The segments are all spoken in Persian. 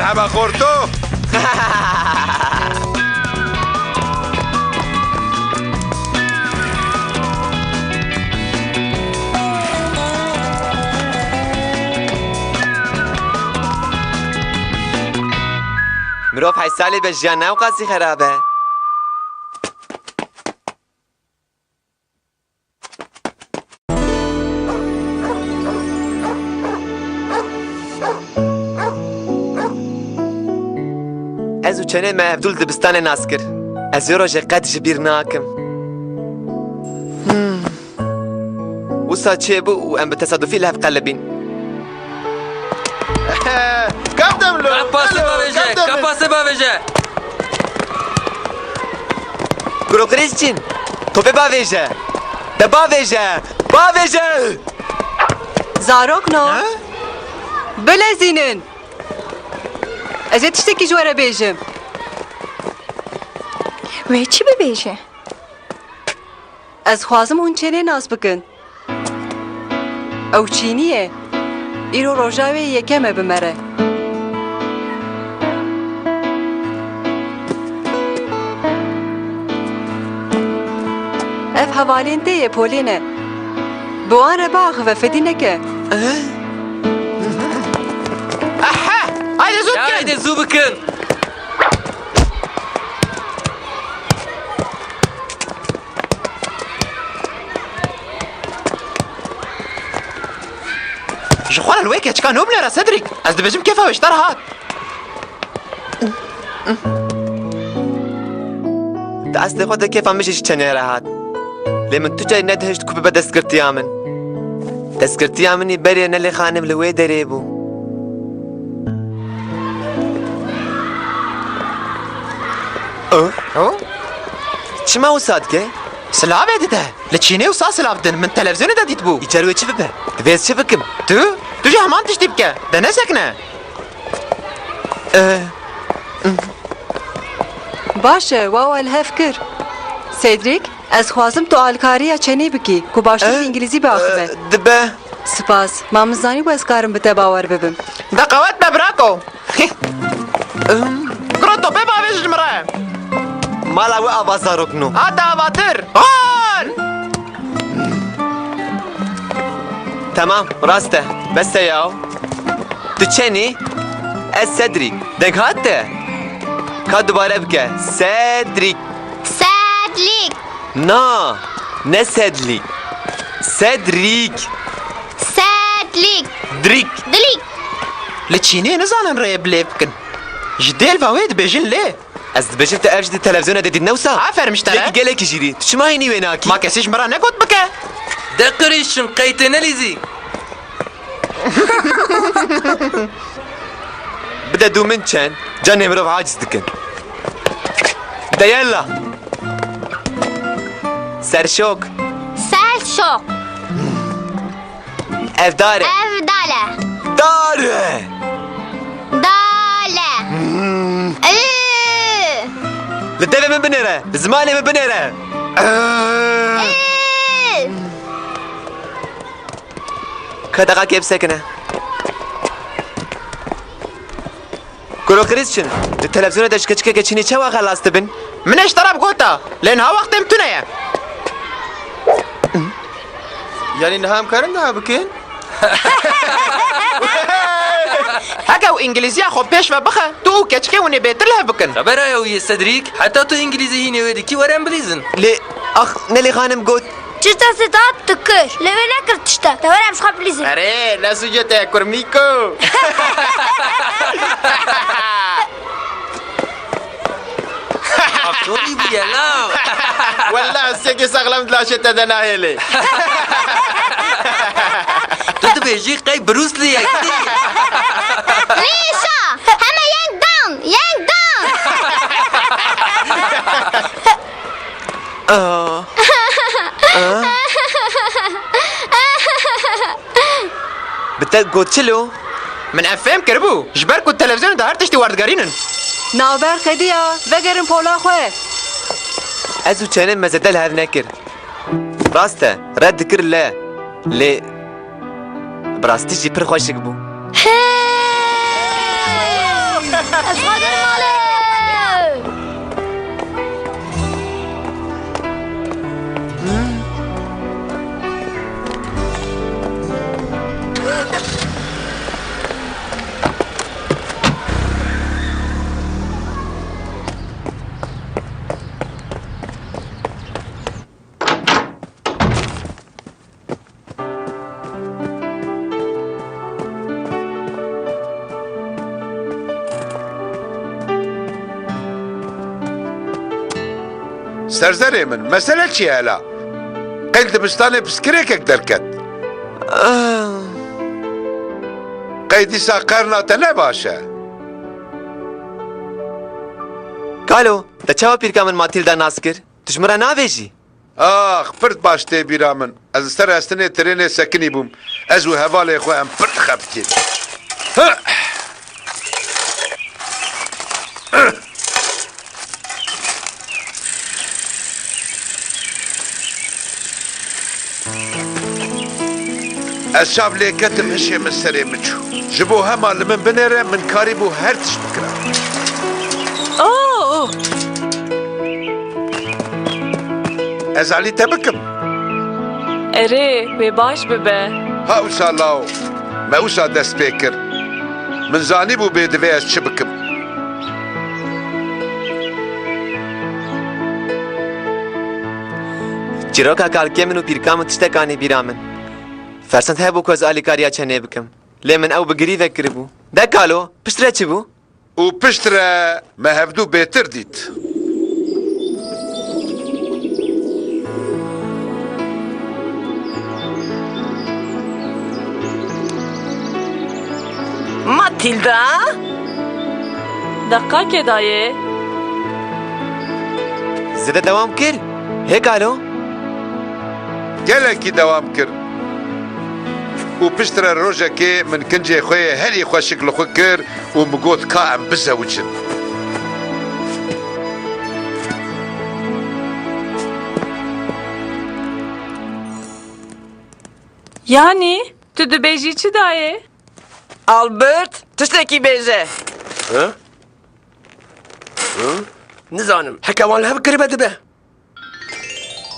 اما خورتو مروف 8 سالی به جیان نو قاسی خرابه. از او چنه مهدول دبستان ناسکر. از یه روز قدش بیر ناکم. وسا چه بو و ام به تصادفی لحف قلبین. کپتم لو کپاسه باویجه گرو کریستین تو به باویجه به باویجه زاروک نو بلزینن از تشتکی جواره بیجم وی چی ببیجه؟ از خوازم اون چنه ناز بکن او چینیه ایرو روژاوی یکمه بمره اف حوالین دیه پولینه بوان باخ و فدینه که احا هایده زود کن haydi zu bıkın جخوال الويكة كان نوبلر صدرك از دبجم كيف واشترى هات دست خود کیف هم میشه چنه راحت لیمن تو جای ندهشت کوبه به دستگرتی آمن دستگرتی آمنی بری نلی خانم لوی داره بو چی ما وساد که؟ سلابه دیده لچینه و سا سلاب دن من تلفزیون دادیت بو ایچاروی چی ببه؟ دویز چی بکم؟ تو جو همان تشتی بکه ده نسکنه باشه واو الهف کر سیدریک از خوازم تو آلکاریا چنی بکی کو باشتر انگلیزی باخبه دبه سپاس مامزانی باز کارم بته باور ببم ده قوات ببراکو کرو تو بباویش جمره مالا و آوازا رکنو هاتا آواتر غان تمام راسته بس یاو تو چنی؟ از سدریک دنگ هاته که دوباره بکه سدریک سدلیک نه نه سدلیک سدریک سدلیک دریک دلیک لچینه نزانن رای بلی بکن جدیل فاوید بجن لی از بجم تا ارجد تلفزیون دادید نوسا عفر مشتره لکی گلکی جیری تو شما هینی ویناکی ما کسیش مرا نگوت بکه de kırışın kayıtı nelizi بده دو من چن جان امرو عاجز دکن ده یلا سرشوک سلشوق اف داره evdale داره dale لدوه من بنره زماني من بنره كدقا كيف ساكنه كلو كريستشن التلفزيون داش كتشكا كتشيني تشوا خلاص تبن من اشترى بقوتا لانها وقت امتنية يعني انها مكارن ده بكين هكا وانجليزية خو بيش وبخه تو كتشكي وني بيتلها بكن خبر ya uye Cedric hatta tu İngilizce yine öyle ki var bilizin لي اخ نلي خانم قوت چتا ستات تكش لوي نكر تشتا تورا مش خبليزي اري لا سجته كرميكو Aktori bu ya la والله سيكي سغلم دلاشته دناهلي Tu da beji kay Bruce Lee ya gidi ليشا هما يانج داون يانج داون بتا قوت شلو من افهم كربو جبركو التلفزيون ده هرتشتي واردگارينن ناوبر خدیا وگرم پولا خواه ازو چنه مزدل هر نکر راسته رد کر لا لي براستی جی پر خوشک بو سرزەرێ من مەسەلە چی هەلا قەیل دبستانێ پسکرێکێک دەرکەت قەی دیسا قەرناتە نەباشە کالۆ دەچاوە پیرکە من ماتیلدا ناس کرد تژمرە ناوێژی ئاخ پرت باش تێ بیرا من ئەز سەر ئەستنێ ترێنێ سەکنی بووم ئەز و هەواڵێ خۆ ئەم پرت خەبتین ئەس شاف لێکەتم هەشێ من سەرێ مچوو ji بۆ هەما li min binêre min karî bû her tiş bikira ez alî te bikim Erê wê baş bibe. ha wisa law me wisa dest pê kir min zanî bû bê divê ez çi bikim çîroka kalkê min û pîrka min tiştekanê bîra min fersend hebû ku ez alîkariya çenê bikim lê min ew bi girîvek kiribû de kalo piştre çi bû û piştre me hevdû bêtir dît Matilda? Deqakê dayê. zêde dewam kir hê kalo gelekî dewam kir û piştre rojekê min kincê xwe yê herî xweşik li xwe kir û min got ka em bizewicin Yani tu dibêjî çi dayê? Albert, tiştekî bêje. Nizanim, hekewan li hev kiribe dibe.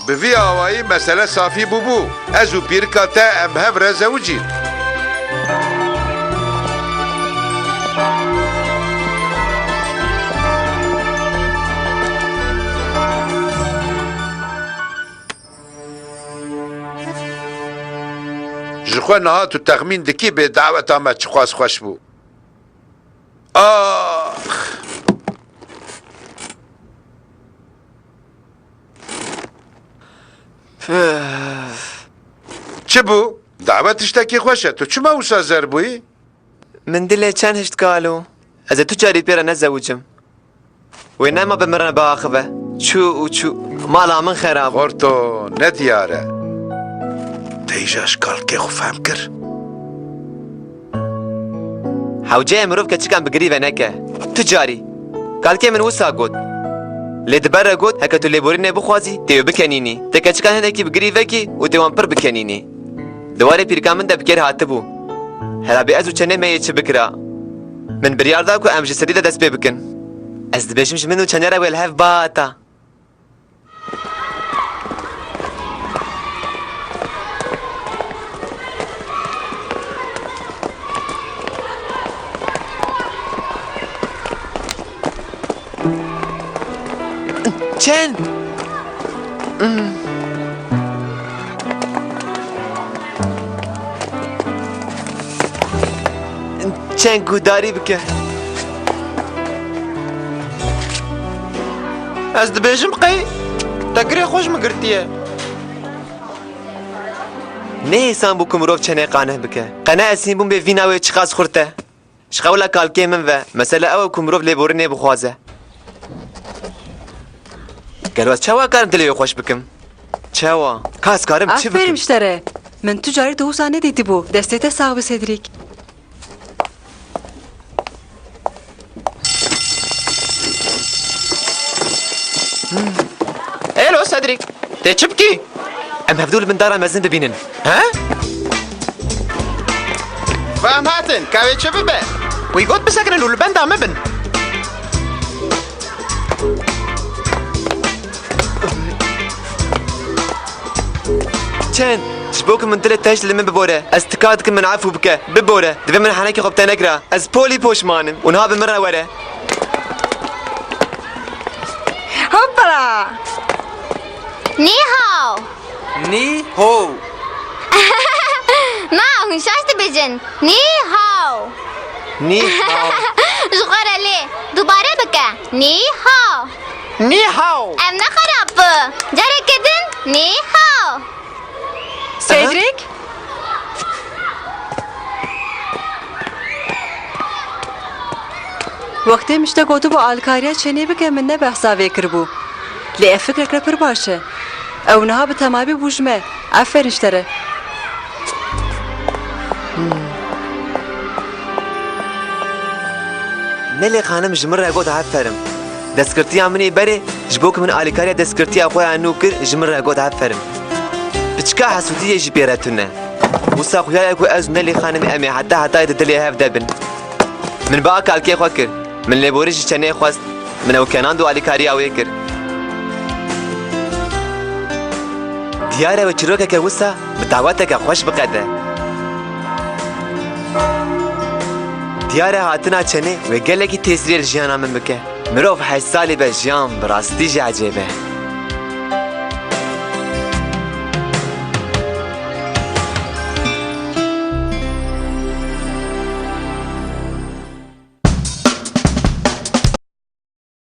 bi vî awayî mesele safî bûbû ez û pîrika te em hev re zewicîn ji xwe niha tu texmîn dikî bê daweta me çi xwas xweş bû çi bû dawet tiştekî xweş e tu çima wisa zer bûyî min dilê çend hişt kalo ez ê tu carî pêre nezewicim wê nema bi min re biaxive çû û çû mala min xerab Orto ne diyare Deja şkalkê xwe fehm kir hewceyê mirov keçikan bi girî ve neke tu carî kalkê min wisa got lê di ber re got heke tu lêborînê bixwazî tê wê bikenînî te keçikan hinekî bi girî vekî û tê wan pir bikenînî diwarê pîrka min de bi kêr hatibû hela bê ez û çenê me yê çi bikira min biryar da ku em ji serî de dest pê bikin ez dibêjim ji min û çenêra wê li hev bata çen çen gudarî bike Ez dibêjim qey te girê xweş mi girtiye ne hêsan bû ku mirov çenê qaneh bike qene esîn bûm bê vîna wê çiqas xurte ji qewla kalkê min ve mesele ew e ku mirov lêborînê bixwaze gelo ez çawa karim dilê wê xweş bikim çawa ka ez karim çi Aferin bikim müştere. Min tu carî di wisa nedîtî bû. Destê te sağ bi Sedrik. Hello Cedric tê çi bikî em hevdû li min dara mezin bibînin he ve em hatin kavê çi bibe wî got bisekinin û li benda me bin çen ji bo ku min dilê te ji li min bibore ez tika dikim min efû bike bibore divê min henekî xwe bi te nekira ez polî poşmanim û niha bi min re were Hoppala. Ni hao. Ni ho. Ma hûn şaş dibêjin. Ni hao. nî Ji xwe re lê dubare bike. Ni hao. نی هاو ام نخراب جاره کدن نی هاو سیدریک وقتی مشته گوتو با آلکاریا چنی بکه من نه بحثا ویکر بو لی فکر پر باشه او نها به تمامی بوجمه افرین اشتره ملي خانم جمرة قد عفرم دسكرتيا مني بري جبوك من آليكاريا دسكرتيا خويا نوكر جمرة قد عفرم بتشكا حسودية جبيراتنا وسا خويا يكو أز ملي خانم أمي حتى يدلي هاف دبن من بقى كالكي خوكر من ليبوريش چنه خواست من او كناندو آليكاريا ويكر ديارة وچروكا كوسا بتعواتك خوش بقدر دیاره هاتنا چنه و گلکی تسریل جیانا من بکه مروف 8 سالی به جیان براستی جعجبه